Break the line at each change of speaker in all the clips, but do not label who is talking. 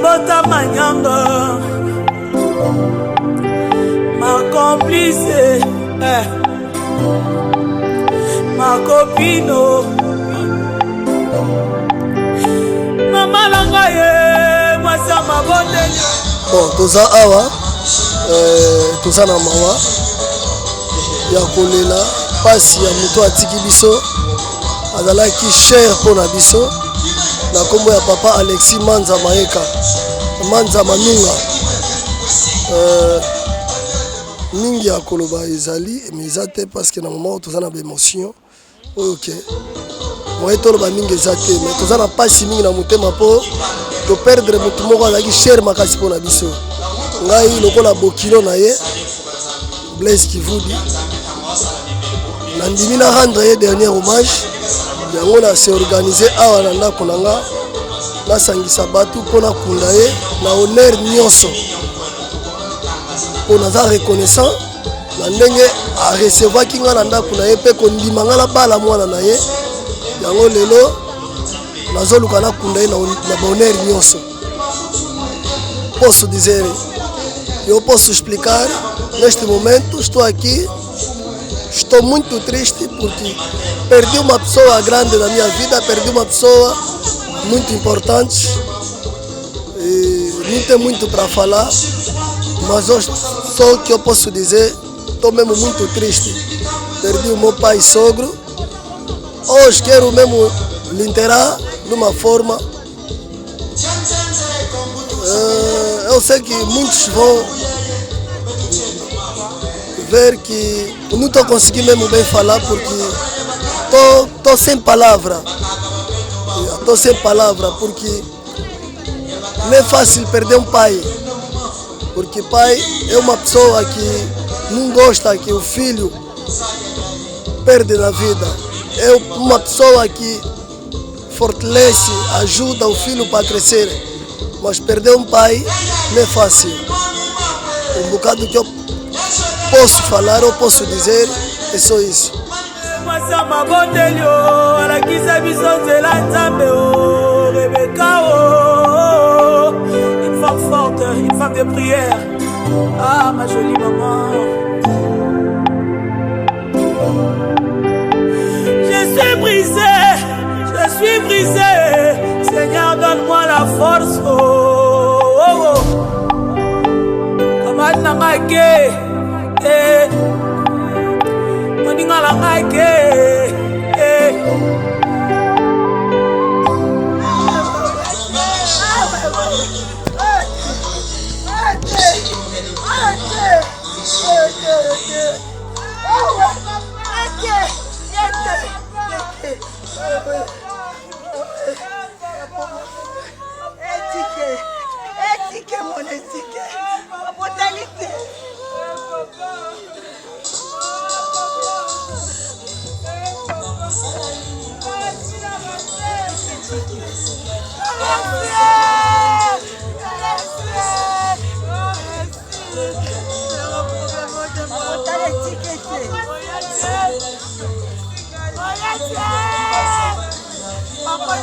Mabota Manyanga, ma complice, ma copine, maman Langaye, moi ça m'a bonne.
Bon, toza awa, toza na mawa, ya kolela, pasi ya muto atiki biso, azalaki cher pona biso, na kombo ya papa Alexis Manza Maeka, Manza Manunga. Mingi ya koloba ezali, mais ezate parce que na moment toza na émotion, ok. Moi toloba mingi ezate, mais toza na pasi mingi na motema po to perdre mutu moko azalaki cher makasi pona biso. Ngai lokola bokilo na ye, Blaise Kivudi, nandimi na rendre ye dernier hommage. Yango na se organiser awa na ndako na nga, nasangisa batu pona kunda ye na honneur nyonso. On a reconnaissant na ndenge a recevoir ki nga na ndako na ye pe kondima nga na bala mwana na ye. Yango lelo nazoluka na kunda ye na honneur nyonso. Posso dizer, eu posso explicar, neste momento estou aqui, estou muito triste porque perdi uma pessoa grande na minha vida, perdi uma pessoa muito importante e não tem muito para falar, mas só o que eu posso dizer, estou mesmo muito triste. Perdi o meu pai e sogro, hoje quero mesmo lhe enterrar de uma forma. Eu sei que muitos vão ver que não estou conseguindo mesmo bem falar porque estou sem palavra. Estou sem palavra porque não é fácil perder um pai. Porque pai é uma pessoa que não gosta que o filho perde na vida. É uma pessoa que fortalece, ajuda o filho para crescer. Mas perder um pai não é fácil. Um bocado que eu posso falar, eu posso dizer, é só isso.
Une femme forte, une femme de prière. Ah, ma jolie maman. Je suis brisé. Seigneur, donne-moi la force. Oh, oh, oh. Comment n'angake? On dit n'angake.
Mama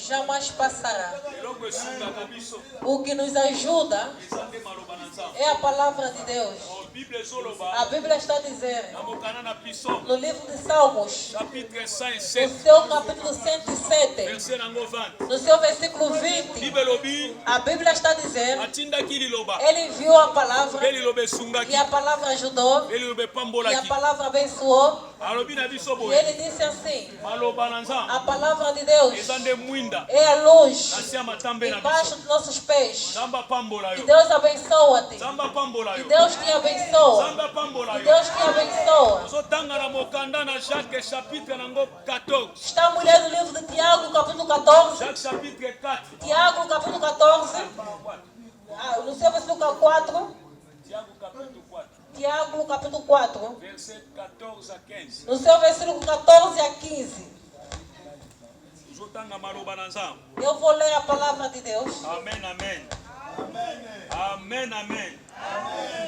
Jamais passará. O que nos ajuda é a palavra de Deus. A Bíblia está dizendo no livro de Salmos, no seu capítulo 107, no seu versículo 20, a Bíblia está dizendo, ele enviou a palavra e a palavra ajudou e a palavra abençoou E ele disse assim: a palavra de Deus é a luz embaixo dos nossos pés. Que Deus abençoa-te. Que Deus te abençoa. Que Deus te abençoa. Estamos lendo o livro de Tiago, capítulo 14. Tiago, capítulo 14. No seu versículo 4. Tiago, capítulo 4. No seu versículo 14 a 15. Eu vou ler a palavra de Deus.
Amém, amém. Amém, amém.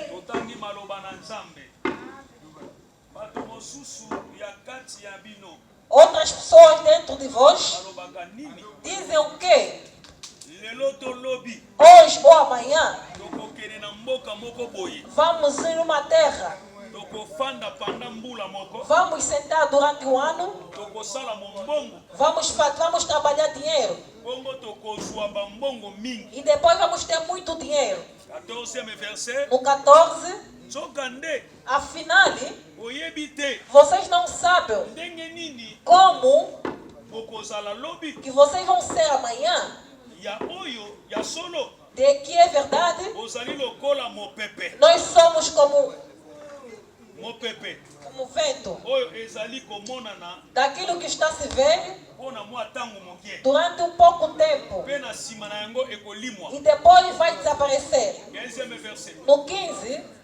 Totangi maloba na nzambe. Bato mosusu ya kati ya bino.
Outras pessoas dentro de vós dizem o quê? Hoje ou amanhã vamos ir numa terra. Vamos sentar durante um ano. Vamos trabalhar dinheiro. E depois vamos ter muito dinheiro. No 14. Afinal, vocês não sabem como que vocês vão ser amanhã. De que é verdade? Nós somos como vento. Daquilo que está se vendo durante um pouco tempo. E depois vai desaparecer. No 15.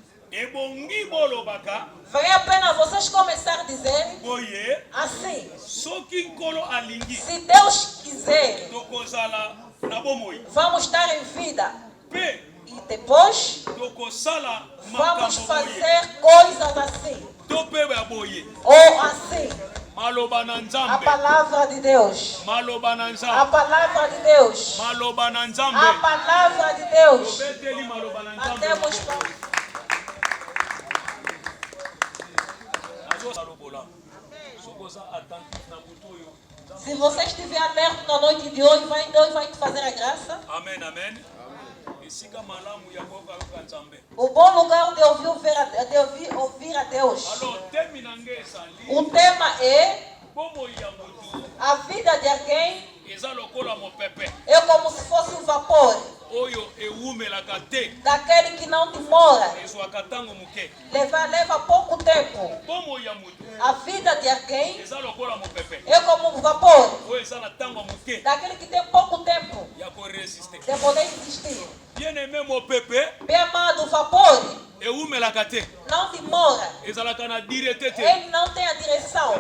Vale a pena vocês começarem a dizer assim: se Deus quiser, vamos estar em vida. E depois vamos fazer coisas assim. Ou assim. A palavra de Deus. A palavra de Deus. A palavra de Deus. Batemos para... Se você estiver aberto na noite de hoje, Deus vai te fazer a graça.
Amém, amém.
O bom lugar de ouvir a Deus. O tema é: a vida de alguém é como se fosse um vapor daquele que não demora, leva pouco tempo. A vida de alguém é como um vapor daquele que tem pouco tempo de poder existir. Bem amado, o vapor não demora. Ele não tem a direção.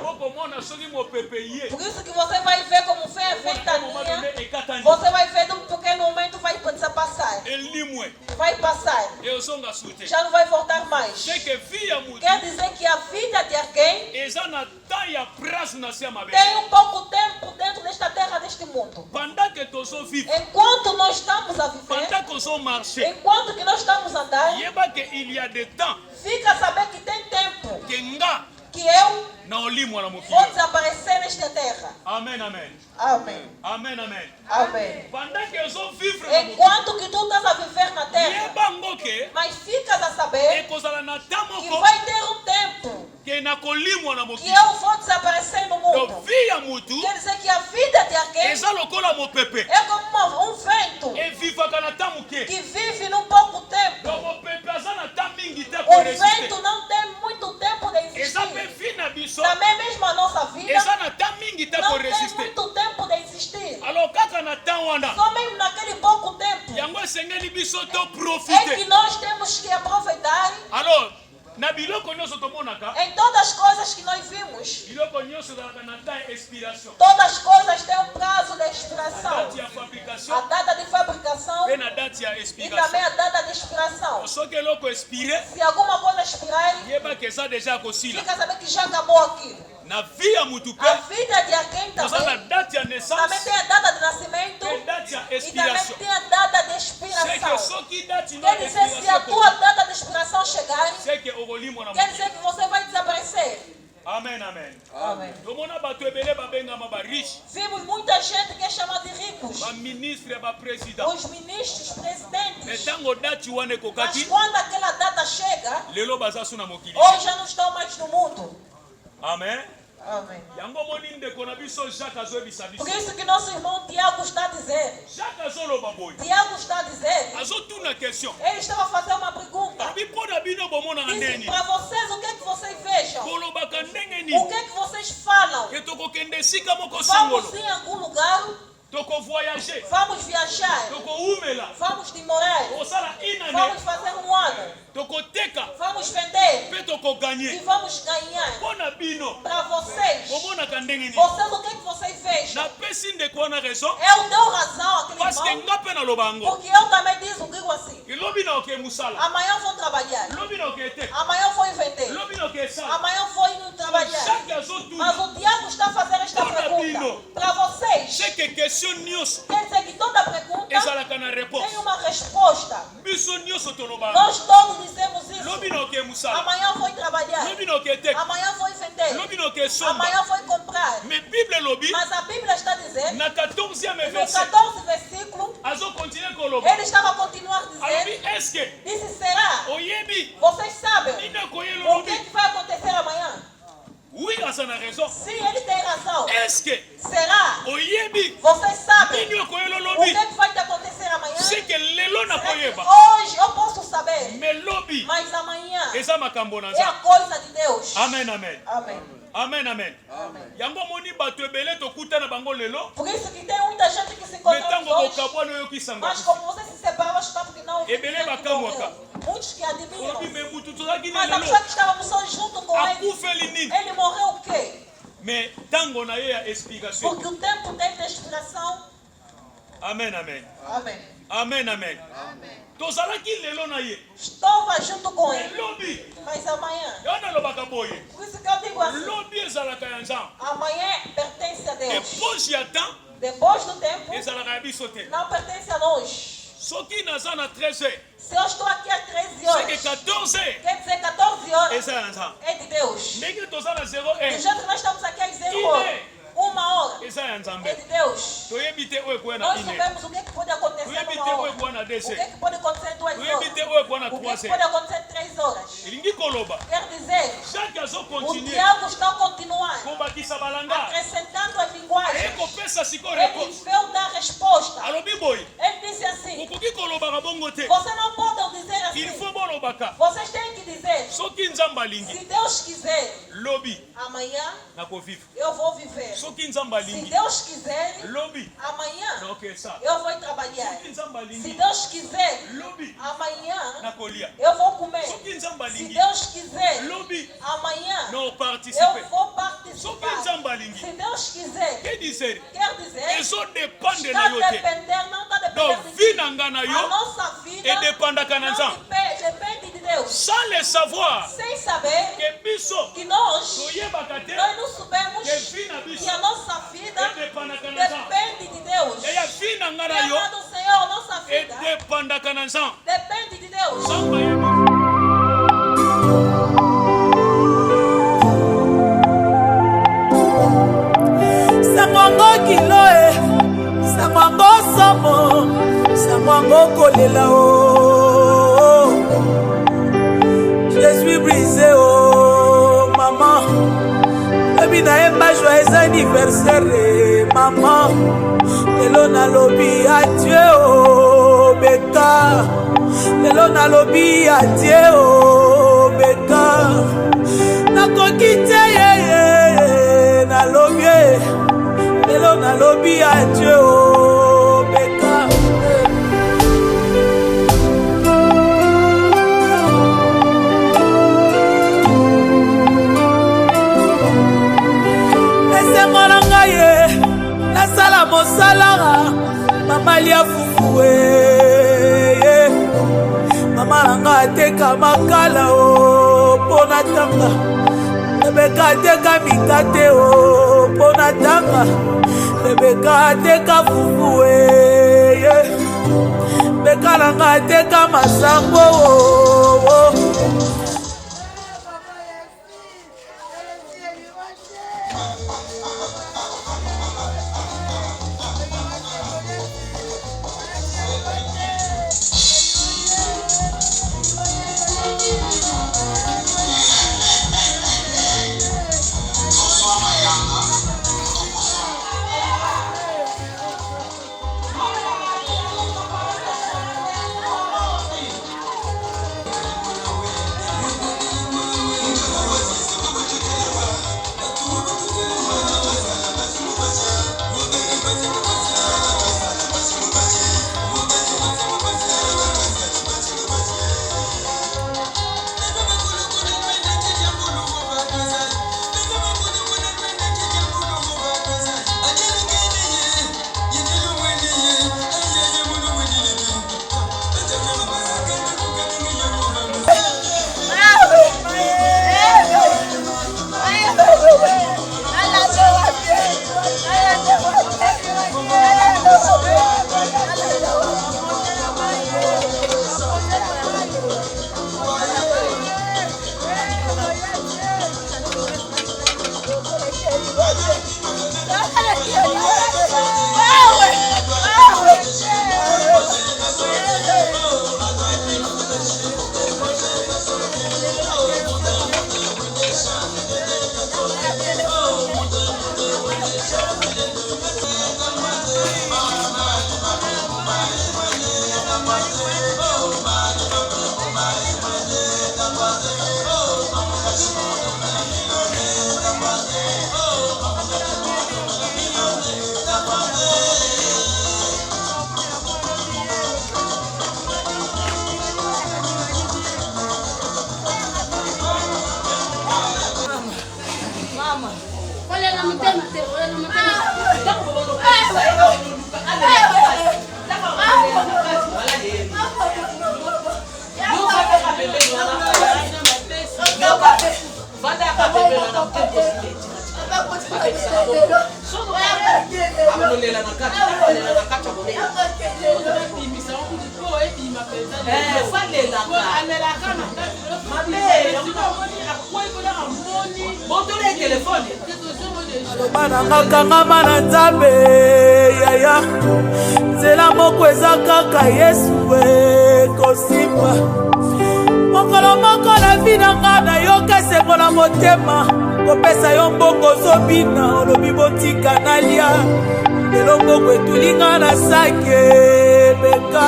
Por isso que você vai ver como foi a ventania. Você vai ver num pequeno momento, vai passar. Vai passar. Já não vai voltar mais. Quer dizer que a vida de alguém tem um pouco tempo dentro desta terra, deste mundo. Enquanto nós estamos a viver, enquanto que nós estamos a andar, fica a saber que tem tempo que eu vou desaparecer nesta terra.
Amém, amém.
Amém.
Amém, amém.
Amém. Enquanto que tu estás a viver na terra, mas ficas a saber que vai ter um tempo que eu vou desaparecer no mundo. Quer dizer que a vida de alguém é como um vento que vive num pouco tempo. O vento não tem muito tempo de existir. Também mesmo a nossa vida não tem muito tempo de existir. Só mesmo naquele pouco tempo é que nós temos que aproveitar. Em todas as coisas que nós vimos, todas as coisas têm um prazo de expiração. A data de fabricação e também a data de expiração. Se alguma coisa expirar, fica sabendo que já acabou aquilo. A vida de alguém também tem a data de nascimento e também tem a data de expiração. Quer dizer, se a tua data de expiração chegar, quer dizer que você vai desaparecer.
Amém, amém.
Amém. Vimos muita gente que é chamada de ricos. Os ministros, presidentes. Mas quando aquela data chega, hoje já não estão mais no mundo.
Amen.
Amém.
Yango moni ndeko na biso Jacques azobisa biso.
Por isso que nosso irmão Tiago está dizendo.
Jacques azoloba boy.
Tiago está dizendo.
Azotuna question.
Ele estava fazendo uma pergunta.
Abi pona bino bomona ndeni.
Para vocês, o que é que vocês vejam?
Bolobaka ndenge ni.
O que é que vocês falam?
Que toko kende sika moko sangolo.
Vamos em algum lugar?
Toko voyager.
Vamos viajar.
Toko umela.
Vamos demorar.
Osala inane.
Vamos fazer um ano.
Toko teka.
Vamos vender.
Pe toko
E
gagner.
vamos ganhar.
Pona bino.
Para vocês.
Bomona kandenge ni.
Vocês, o que é que vocês vejam?
Na pesi ndeko na raison.
Eu dou razão àquele
Parce que
irmão.
ngape na lobango.
Porque eu também digo assim.
Que lobi na oke musala.
Amanhã eu vou trabalhar.
Lobi na oke teka.
Amanhã eu vou vender.
Lobi na oke sala.
Amanhã eu vou ir trabalhar.
Jacques azotuna.
Mas o diabo está fazendo esta pergunta. Para vocês.
C'est que question nyos.
Quer dizer que toda pergunta
Ezalaka na réponse.
tem uma resposta.
Biso nyos tolobango.
Nós todos dizemos isso.
Lobi na oke musala.
Amanhã eu vou trabalhar.
Lobi na oke teka.
Amanhã eu vou vender.
Lobi na oke somba.
Amanhã eu vou comprar.
Mais Bible lobi.
Mas a Bíblia está dizendo,
Na 14e
no
verset.
14 versículo,
Azo continue koloba.
ele estava a continuar
Alobi
dizendo,
est-ce que
disse, será?
oyebi
Vocês sabem
ina koyelo
o que,
lobi.
é que vai acontecer amanhã?
Oui, asa na raison.
Sim, ele tem razão.
Est-ce que
Será?
oyebi
Vocês sabem
ina koyelo
o que,
lobi.
é que vai te acontecer amanhã?
C'est que lelo na
Será que
koyeba.
hoje eu posso saber,
Mais lobi
mas amanhã
eza makambo na
é a
nzambe.
coisa de Deus.
Amen, amen.
Amém.
Amen, amen. Yango moni bato ebele tokuta na bango lelo.
Por isso que tem muita gente que se
Mais
encontra
tango
hoje,
bokabwana oyokisanga.
mas como você se separou, acho que não
Ebele
que
bakamwaka.
morreu. Muitos que admiram.
Olobi me mutu tozalaki na
Mas a
lelo.
pessoa que estávamos só junto com ele,
Akufeli nini.
ele morreu o quê?
Mais tango na ye ya explication.
Porque o tempo dele de expiração.
Amen, amen.
Amém.
Amen, amen. Tozalaki lelo na ye.
Estava junto com
Mais
ele.
lobi.
Mas amanhã.
Yo nalobaka boye.
Por isso que eu digo assim.
Lobi ezalaka ya nzambe.
Amanhã pertence a Deus.
Epoche ya temps
Depois do tempo,
ezalaka ya biso te.
não pertence a nós.
Soki naza na 13 heures,
Se eu estou aqui às 13
c'est
horas,
que 14 heures
quer dizer 14 horas
eza ya nzambe.
é de Deus.
Ndenge toza na 0
Do
heure
jeito que nós estamos aqui às 0 horas, 1 hora
eza ya
é
nzambe.
de Deus.
Toyebi te oyo ekoya na
Nós
1 heure.
sabemos o que, é que pode acontecer
Toyebi te
numa
oyo
hora.
ekoya na 2
O que, é
heures.
que pode acontecer em 2
Toyebi te
horas.
oyo ekoya na
O que, é
3
que pode
heures.
acontecer em 3 horas.
Elingi koloba
Quer dizer,
Jacques
o
azokontinue
diabo está a continuar
kobakisa balanga
acrescentando as linguagens.
ekopesa sikoyo
Ele
réponse.
veio dar resposta.
alobi boye
Ele disse assim:
okoki kolobaka bongo te.
você não pode dizer
Il
assim.
faut bolobaka
Vocês têm que dizer:
soki nzambe alingi
se Deus quiser,
lobi
amanhã
nakovivre.
eu vou viver.
Soki nzambe
Se
alingi
Deus quiser,
lobi
amanhã
nakokesa.
eu vou trabalhar.
Soki nzambe
Se
alingi
Deus quiser,
lobi
amanhã
nakolia.
eu vou comer.
Soki nzambe
Se
alingi
Deus quiser,
lobi
amanhã
naoparticipe.
eu vou
Soki
participar.
nzambe alingi
Se Deus quiser,
ke disere
quer dizer,
ezodepande na
está
yo te.
dependendo, não está
Donc
dependendo
vi
de
na nga na
a
yo
nossa vida
edepandaka na
não
nzambe.
depende de Deus.
Sans le savoir
Sem saber
que biso
que nós
toyebaka te
não sabemos
que vi na biso
que a nossa vida
edepandaka na nzambe.
depende de Deus.
eya vi na nga na yo
Lembra do Senhor, nossa vida
edepandaka na nzambe.
depende de Deus.
Nzambe ayebi. Sangongo kilo sangongo somo sangongo kolela o. Je suis brisé oh maman. Ebi na yemba joyeux anniversaire maman. Lelo nalobi adieu oh beka. Lelo nalobi adieu oh beka. Nakoki te ye nalobi. Lelo nalobi adieu oh beka. Esengo na ngai ye nasala mosalara mama lia fufu ye mama na ngai ateka makala o mpo na tanga Rebeka ateka mikate o mpo na tanga Rebeka ateka fufu ye Beka na ngai ateka masango o Banangakangama na nzambe yaya nzela moko eza kaka Yesu kosimba mokolo moko na vi na nga nayoka esengo na motema kopesa yo mbongo ozobina olobi botika nalia lelo mbongo etulinga na sake beka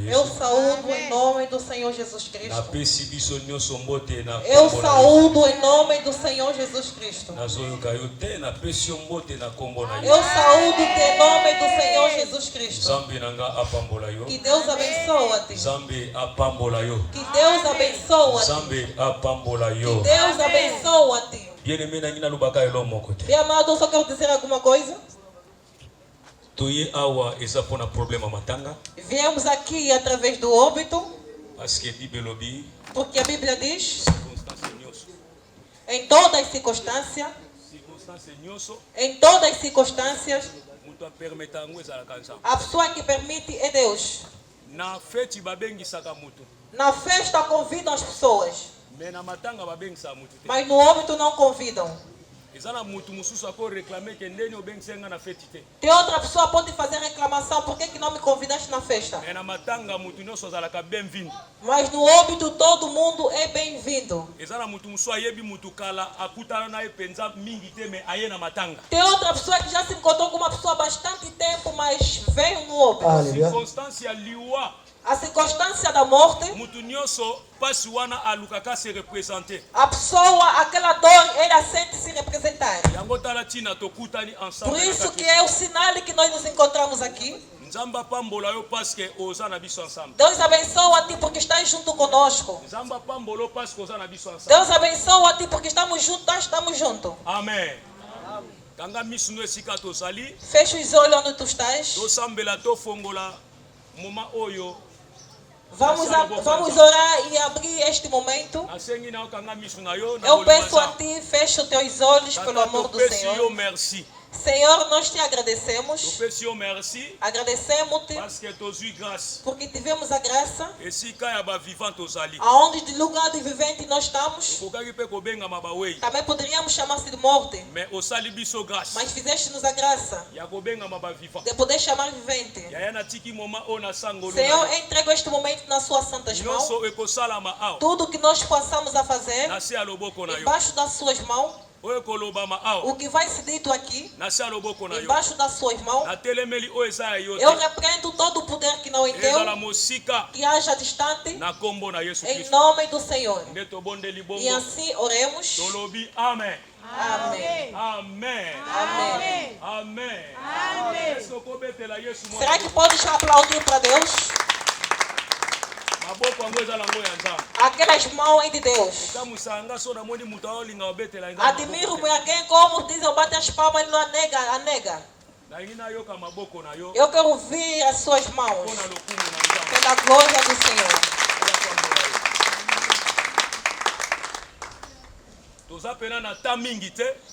Eu saúdo em nome do Senhor Jesus Cristo. Eu saúdo em nome do Senhor Jesus Cristo. Eu saúdo em nome do Senhor Jesus Cristo. Que Deus abençoe-te. Que Deus abençoe-te. Que Deus abençoe-te. Meu amado, eu só quero dizer alguma coisa. Viemos aqui através do óbito, porque a Bíblia diz, em todas as circunstâncias, a pessoa que permite é Deus. Na festa convidam as pessoas, mas no óbito não convidam. Tem outra pessoa pode fazer reclamação, por que não me convidaste na festa? Mas no óbito todo mundo é bem-vindo. Tem outra pessoa que já se encontrou com uma pessoa há bastante tempo, mas veio no óbito. A circunstância da morte, a pessoa, aquela dor, ela sente se representar. Por isso que é o sinal de que nós nos encontramos aqui. Deus abençoa a ti porque estás junto conosco. Deus abençoa a ti porque estamos juntos. Amém. Fecha os olhos onde tu estás. Vamos orar e abrir este momento. Eu peço a ti, fecha os teus olhos pelo amor do Senhor. Senhor, nós te agradecemos. Agradecemos-te porque tivemos a graça. Aonde de lugar de vivente nós estamos, também poderíamos chamar-se de morte, mas fizeste-nos a graça de poder chamar vivente. Senhor, entrego este momento nas suas santas mãos. Tudo que nós possamos a fazer embaixo das suas mãos, o que vai ser dito aqui, embaixo das suas mãos, eu repreendo todo o poder que não é teu, que haja distante, em nome do Senhor. E assim oremos. Amém. Amém. Amém. Amém. Amém. Será que podes aplaudir para Deus? Aquelas mãos é de Deus. Admiro-me alguém como diz, eu bato as palmas, ele não anega. Eu quero ouvir as suas mãos. Pela glória do Senhor.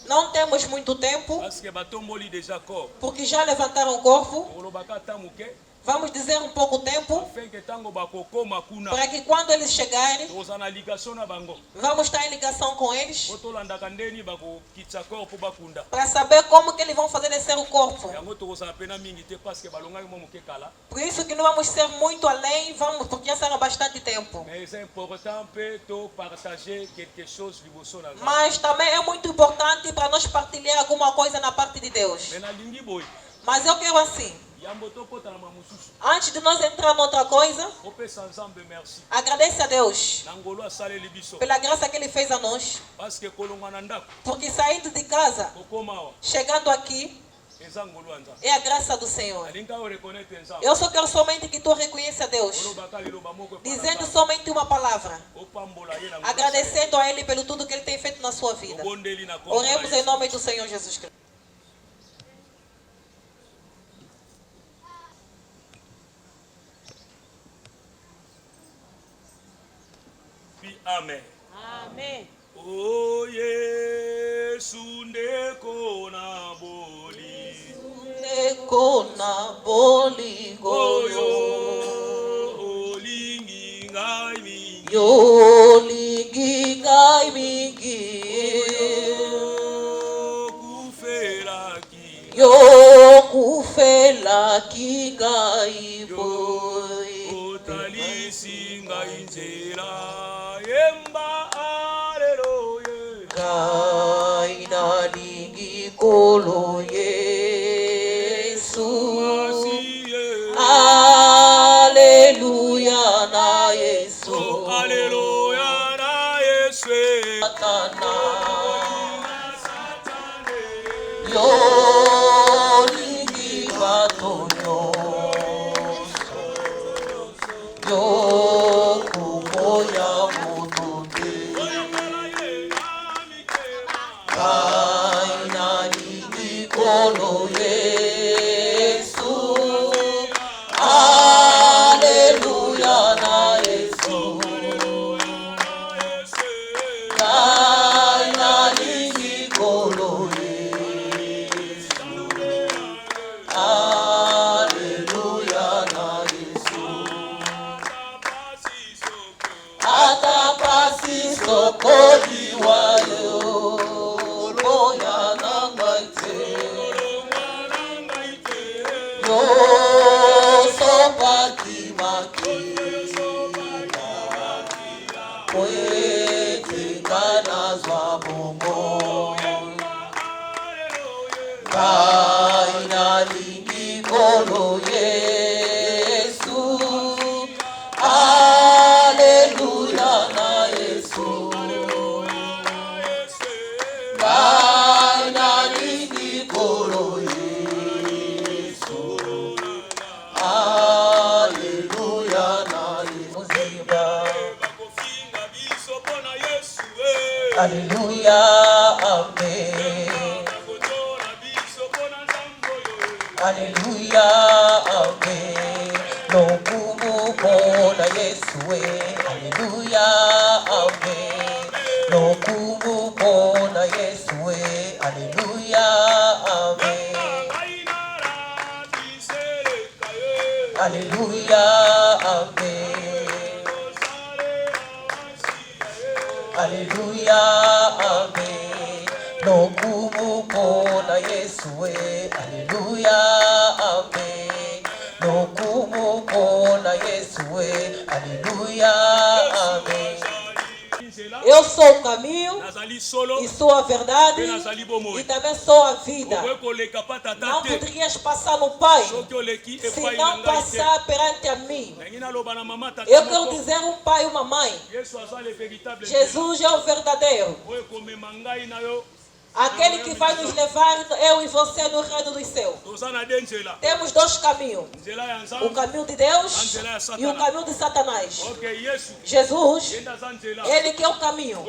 Não temos muito tempo, porque já levantaram o corpo. Vamos dizer um pouco tempo, para que quando eles chegarem, vamos estar em ligação com eles, para saber como que eles vão fazer descer o corpo. Por isso que não vamos ser muito além, porque já será bastante tempo. Mas também é muito importante para nós partilhar alguma coisa na parte de Deus. Mas eu quero assim. Antes de nós entrar em outra coisa, agradece a Deus pela graça que Ele fez a nós. Porque saindo de casa, chegando aqui, é a graça do Senhor. Eu só quero somente que tu reconheça a Deus, dizendo somente uma palavra, agradecendo a Ele pelo tudo que Ele tem feito na sua vida. Oremos em nome do Senhor Jesus Cristo.
Amen.
Amen.
Oh Yesu ndeko na boli.
Ndeko na boli goyo.
Olingi ngai mingi.
Yolingi ngai mingi.
Kufela ki.
Yo kufela ki ngai boy.
Otalisi ngai njela. Yemba aleluya.
Ngai nalingi kolo Yesu. Aleluya na Yesu.
Aleluya na Yesu.
Satana. Yo lingi batonyo. Yo kumoya. Hallelujah, amen. Hallelujah, amen. Lokumu kona Yesu, hallelujah, amen. Lokumu kona Yesu, hallelujah, amen. Hallelujah, amen. Hallelujah, amen. Lokumu kona Yesu, hallelujah, amen. Lokumu kona Yesu, hallelujah, amen. Eu sou o caminho e sou a verdade e também sou a vida. Não poderias passar no Pai se não passar perante a mim. Eu quero dizer um pai e uma mãe. Jesus é o verdadeiro. Aquele que vai nos levar, eu e você, no reino dos céus. Temos dois caminhos. O caminho de Deus e o caminho de Satanás. Jesus, Ele que é o caminho.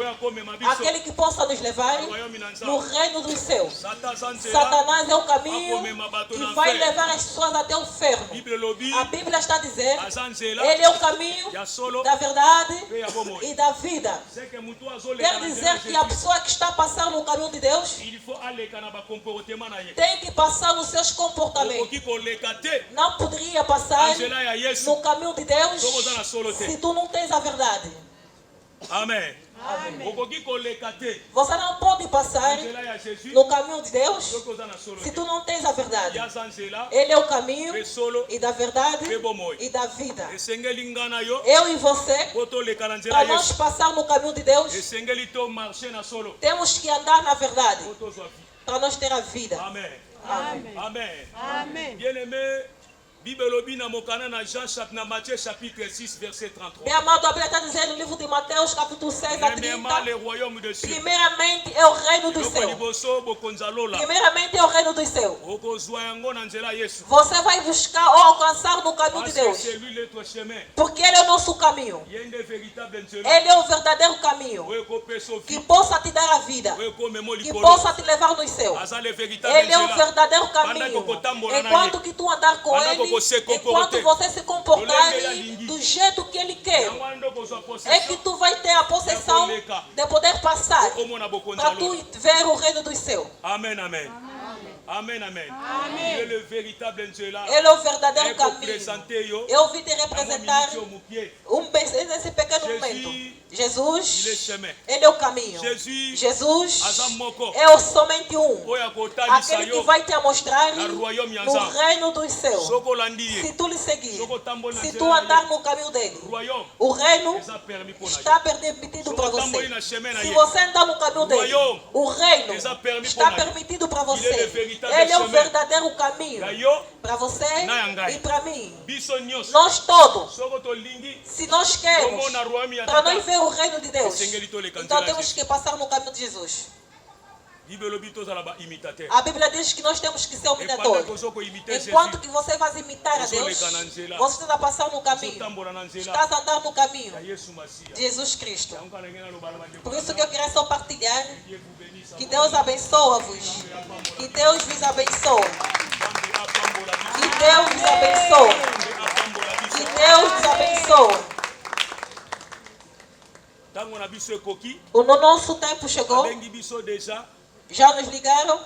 Aquele que possa nos levar no reino dos céus. Satanás é o caminho que vai levar as pessoas até o inferno. A Bíblia está dizendo, Ele é o caminho da verdade e da vida. Quer dizer que a pessoa que está passando no caminho de Deus tem que passar nos seus comportamentos. Não poderia passar no caminho de Deus se tu não tens a verdade.
Amém.
Amém. Você não pode passar no caminho de Deus se tu não tens a verdade. Ele é o caminho e da verdade e da vida. Eu e você, para nós passar no caminho de Deus, temos que andar na verdade para nós ter a vida.
Amém.
Amém.
Amém.
Amém.
Bien-aimé, Bible lobi na mokana na Jean na Matthieu chapitre 6 verset 33.
Meu amado, a Bíblia está dizendo no livro de Mateus capítulo 6 a 30.
Le royaume de Dieu.
Primeiramente é o reino dos céus. Primeiramente é o reino dos céus. Você vai buscar ou alcançar no caminho de Deus. Porque Ele é o nosso caminho. Ele é o verdadeiro caminho que possa te dar a vida, que possa te levar nos céus. Ele é o verdadeiro caminho. Enquanto que tu andar com Ele, enquanto você se comportar do jeito que Ele quer, é que tu vai ter a possessão de poder passar para tu ver o reino dos céus.
Amém, amém. Amém, amém.
Amém.
Ele é o véritable Dieu là.
Ele é o verdadeiro caminho. Eu vim te representar nesse pequeno momento. Jesus, Ele é o caminho. Jesus é somente um. Aquele que vai te mostrar no reino dos céus. Se tu lhe seguir, se tu andar no caminho dele, o reino está permitido para você. Se você andar no caminho dele, o reino está permitido para você. Ele é o verdadeiro caminho para você e para mim. Nós todos, se nós queremos, para nós ver o reino de Deus, então temos que passar no caminho de Jesus. A Bíblia diz que nós temos que ser imitadores. Enquanto que você vai imitar a Deus, você está passando no caminho, está andando no caminho de Jesus Cristo. Por isso que eu queria só partilhar. Que Deus abençoe-vos. Que Deus vos abençoe. Que Deus vos abençoe. Que Deus vos abençoe. O nosso tempo chegou. Já nos ligaram.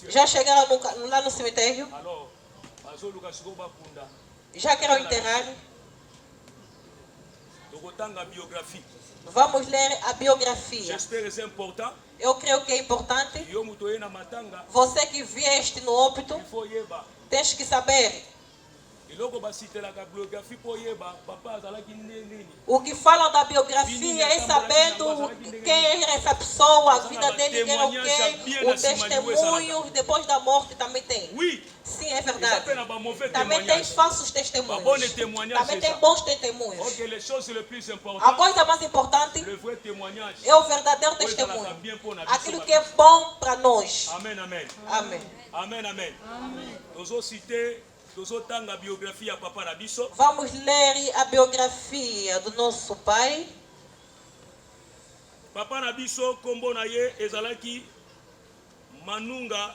Já chegaram lá no cemitério. Já querem enterrar. Vamos ler a biografia. Eu creio que é importante. Você que vieste no óbito, tens que saber. O que falam da biografia é sabendo quem é essa pessoa, a vida dele era o quê, o testemunho depois da morte também tem. Sim, é verdade. Também tem falsos testemunhos. Também tem bons testemunhos. A coisa mais importante é o verdadeiro testemunho. Aquilo que é bom para nós.
Amém, amém.
Amém.
Amém, amém.
Vamos ler a biografia do nosso pai.
Papa Nabiso kombo na ye ezalaki Manunga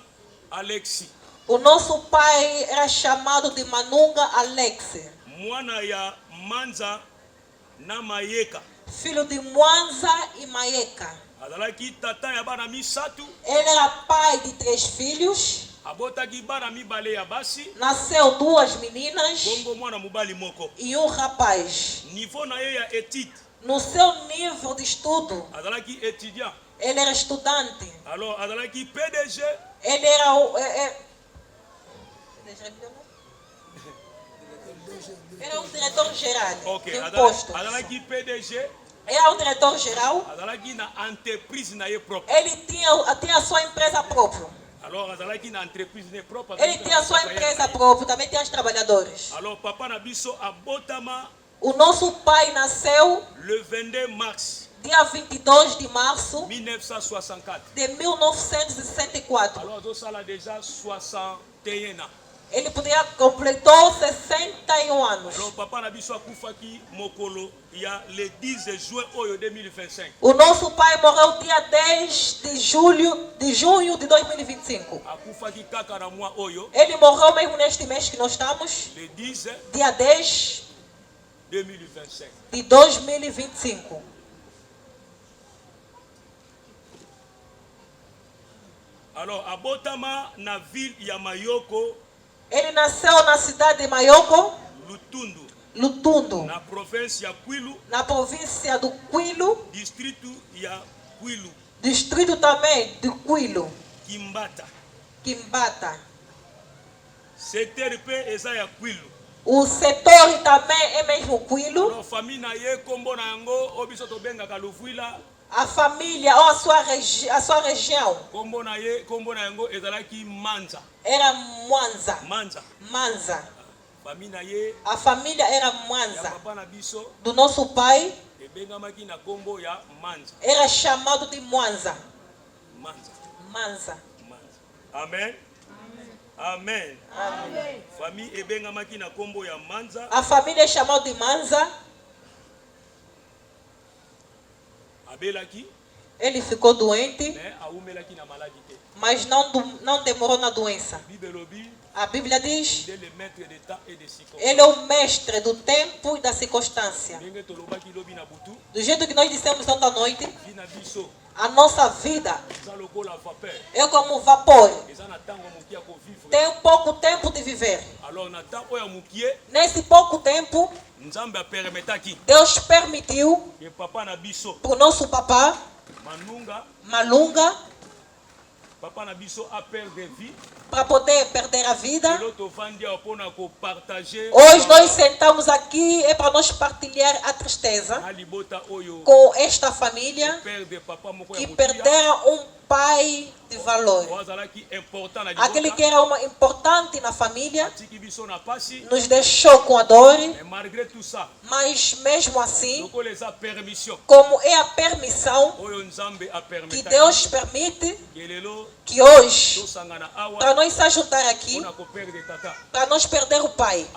Alexi.
O nosso pai era chamado de Manunga Alexi.
Mwana ya Manza na Mayeka.
Filho de Mwanza e Mayeka.
Azalaki tata ya bana misatu.
Ele era pai de 3 filhos. Nasceu 2 meninas e 1 rapaz. No seu nível de estudo, ele era estudante. Ele era era um diretor geral de impostos. Era um diretor geral. Ele tinha a sua empresa própria. Ele tinha a sua empresa própria, também tinha os trabalhadores.
O
nosso pai nasceu
le 22 mars
dia 22 de março
1964.
de 1964.
Alors, ça a déjà 61 ans.
Ele podia completou 61 anos.
Alors, papa Nabiso Akufaki Mokolo, il y a le 10 juin 2025.
O nosso pai morreu dia 10 de junho de 2025.
Akufaki Kakaramwa Oyo.
Ele morreu mesmo neste mês que nós estamos.
Le 10
dia 10
2025.
de 2025.
Alors, à Botama, na ville Yamayoko.
Ele nasceu na cidade de Mayoko, Lutundo,
na província Kwilu,
na província do Kwilu,
distrito ya Kwilu,
distrito também do Kwilu,
Kimbata. Setor P eza ya Kwilu.
O setor também é mesmo Kwilu.
Alors, famille na ye kombo na yango obiso to benga kalufuila.
A família ou a sua região.
Kombo na yango ezalaki Manza.
Era Mwanza.
Manza. Famille na ye.
A família era Mwanza.
Ya papa na biso.
Do nosso pai.
Ebengamaki na kombo ya Manza.
Era chamado de Mwanza.
Manza. Amen. Amen.
Amen.
Famille ebengamaki na kombo ya Manza.
A família é chamada de Manza. Ele ficou doente, mas não demorou na doença. A Bíblia diz: ele é o mestre do tempo e da circunstância. Do jeito que nós dissemos ontem à noite, a nossa vida é como vapor. Tem pouco tempo de viver. Nesse pouco tempo, Deus permitiu para o nosso papá Malunga para poder perder a vida. Hoje nós sentamos aqui é para nós partilhar a tristeza com esta família que perderam um pai de valor. Aquele que era importante na família nos deixou com a dor. Mas mesmo assim, como é a permissão que Deus permite que hoje, para nós se ajuntar aqui, para nós perder o pai,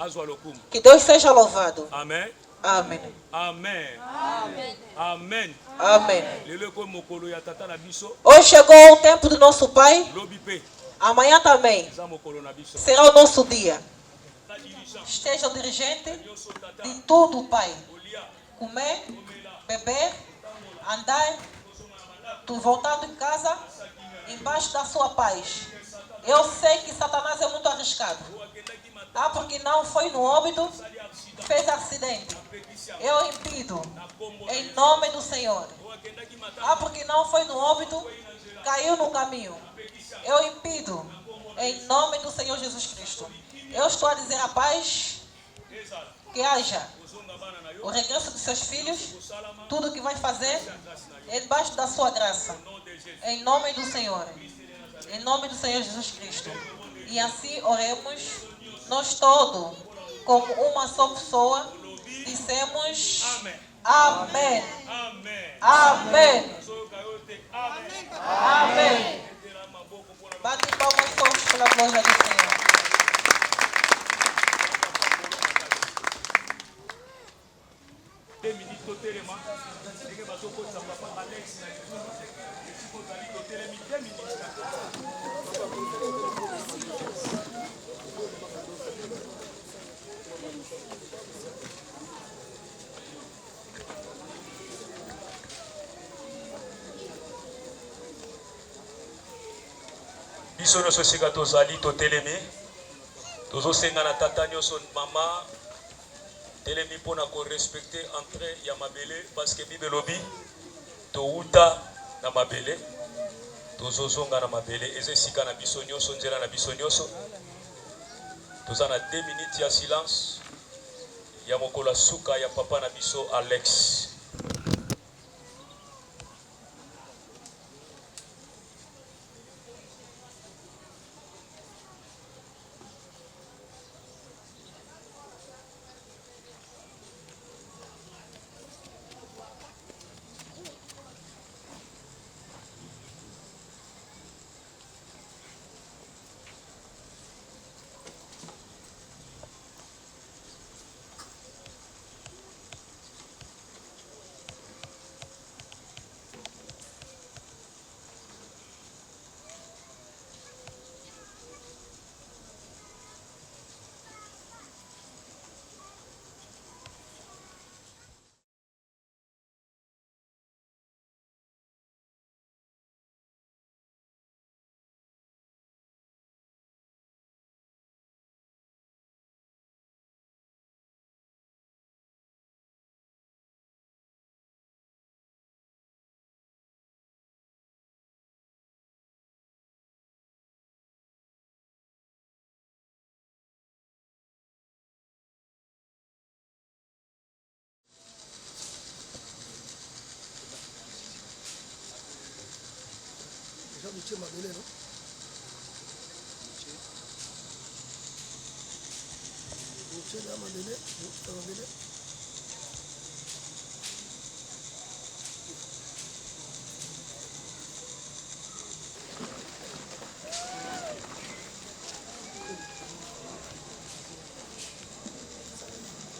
que Deus seja louvado.
Amém.
Amém.
Amen. Amen. Amen.
Amém. Hoje chegou o tempo do nosso pai. Amanhã também será o nosso dia. Esteja o dirigente de tudo, pai. Comer, beber, andar, tu voltando em casa, embaixo da sua paz. Eu sei que Satanás é muito arriscado. Porque não foi no óbito, fez acidente. Eu impido, em nome do Senhor. Porque não foi no óbito, caiu no caminho. Eu impido, em nome do Senhor Jesus Cristo. Eu estou a dizer a paz, que haja o regresso dos seus filhos, tudo que vai fazer é debaixo da sua graça. Em nome do Senhor. Em nome do Senhor Jesus Cristo. E assim oremos, nós todos, como uma só pessoa, dissemos Amém. Amém. Amém. Amém. Bate palmas fortes pela glória do Senhor.
biso nyonso esika tozali totelemi tozosenga na tata nyonso mama telemi mpona korespecte entrée ya mabele parce que bible elobi touta na mabele tozozonga na mabele eza esika na biso nyonso nzela na biso nyonso toza na 2 minutes ya silence ya mokolo suka ya papa na biso Alex.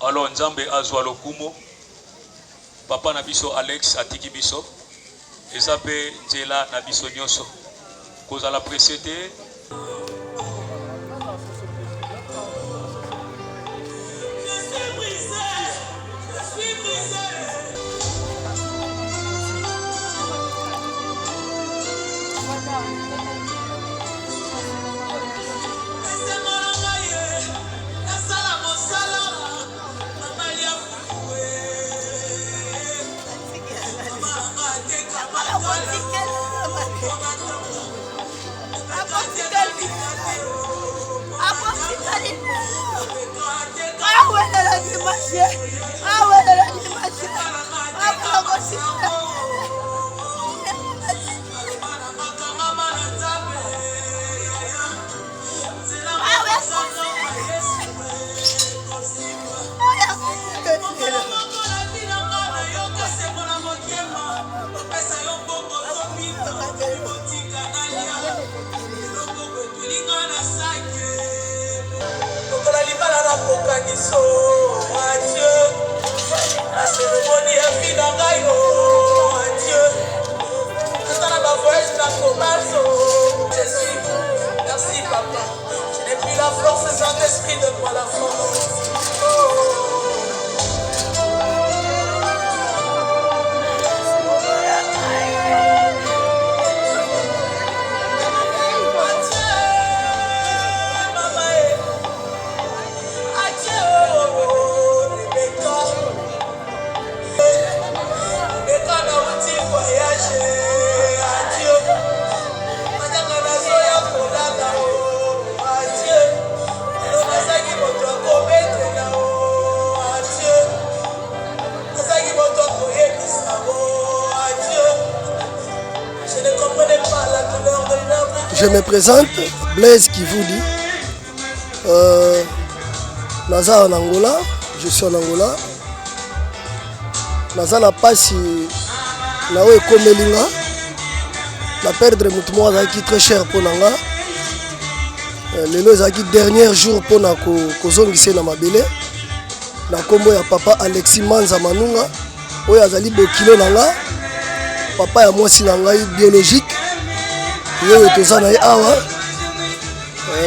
Alors Nzambe azwa lokumo papa na biso Alex atiki biso eza pe nzela na biso nyonso kozala précédé
Merci papa. Je n'ai plus la force, Saint-Esprit, donne-moi la force.
Je me présente, Blaise qui vous dit. Naza en Angola, je suis en Angola. Naza na pasi na o ekomelinga. La perdre mutumo qui très cher pour nanga. Lelo ezaki dernier jour pour na kozongisa na mabele. Na kombo ya papa Alexis Manza Manunga. Oyo azali bokilo nanga. Papa ya mwasi nanga biologique. Yo toza na awa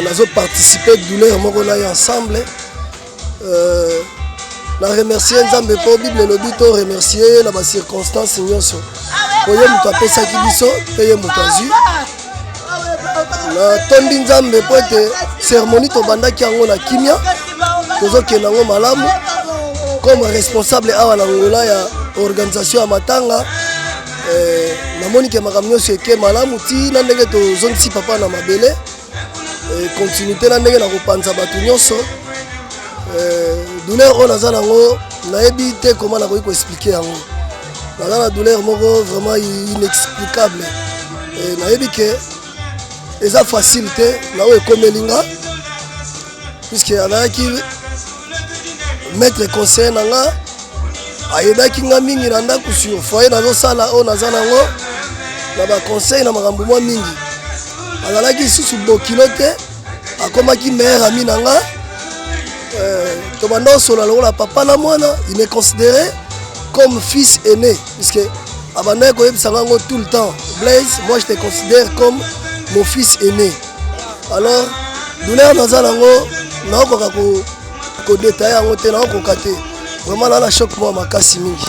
nazo participer douleur moko na ensemble na remercier Nzambe po Bible lobi to remercier na ba circonstances nyonso oyo mutu apesaki biso pe ye mutu azwi na tondi Nzambe po ete cérémonie tobandaki yango na kimia tozokenda yango malamu comme responsable awa na Angola ya organisation ya matanga namoni ke makambo nyonso eke malamu ti na ndenge tozongisi papa na mabele continuité na ndenge na kopanza bato nyonso douleur oyo naza nango nayebi te koma nakoki koexplike yango naza na douleur moko vraiment inexplicable nayebi ke eza facile te na oyo ekomelinga puisque azalaki maître conseiller nanga ayedaki nga mingi na ndako sur foyer nazosala oyo naza nango na baconseil na makambo mwa mingi azalaki susu bokilo te akomaki meilleur ami na nga tobanda osola lokola papa na mwana il est considéré comme fils aîné puisque abandaki koyebisa ngango tout le temps Blaise, moi je te considère comme mon fils aîné. Alors douleur naza nango naokoka kodetaye yango te naokoka te vraiment là la choc moi makasi mingi.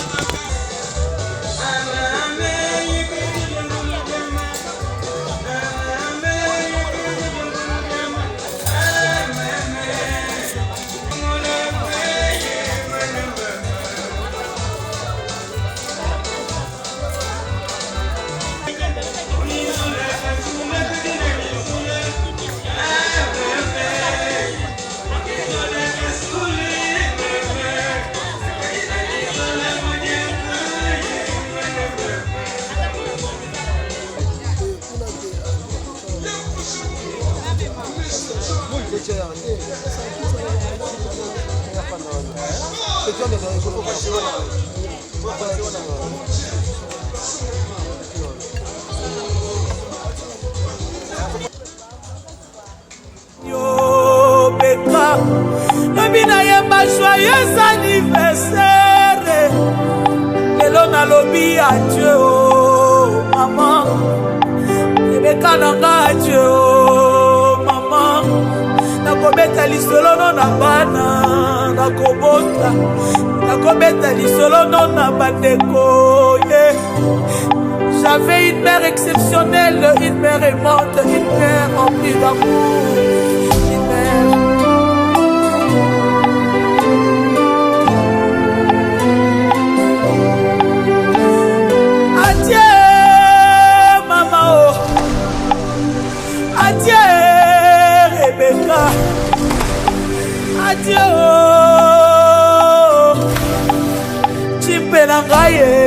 Yo Beka, Nabina yemba joyeux anniversaire. Lelo na lobi adieu oh maman. Beka nanga adieu oh maman. Nakobeta lisolo no na bana, nakobota. Nakobeta lisolo no na bandeko yeah. J'avais une mère exceptionnelle, une mère aimante, une mère remplie d'amour, une mère. Adieu, maman, oh. Adieu, Rebecca. Adieu, oh. Chimpelanga, yeah.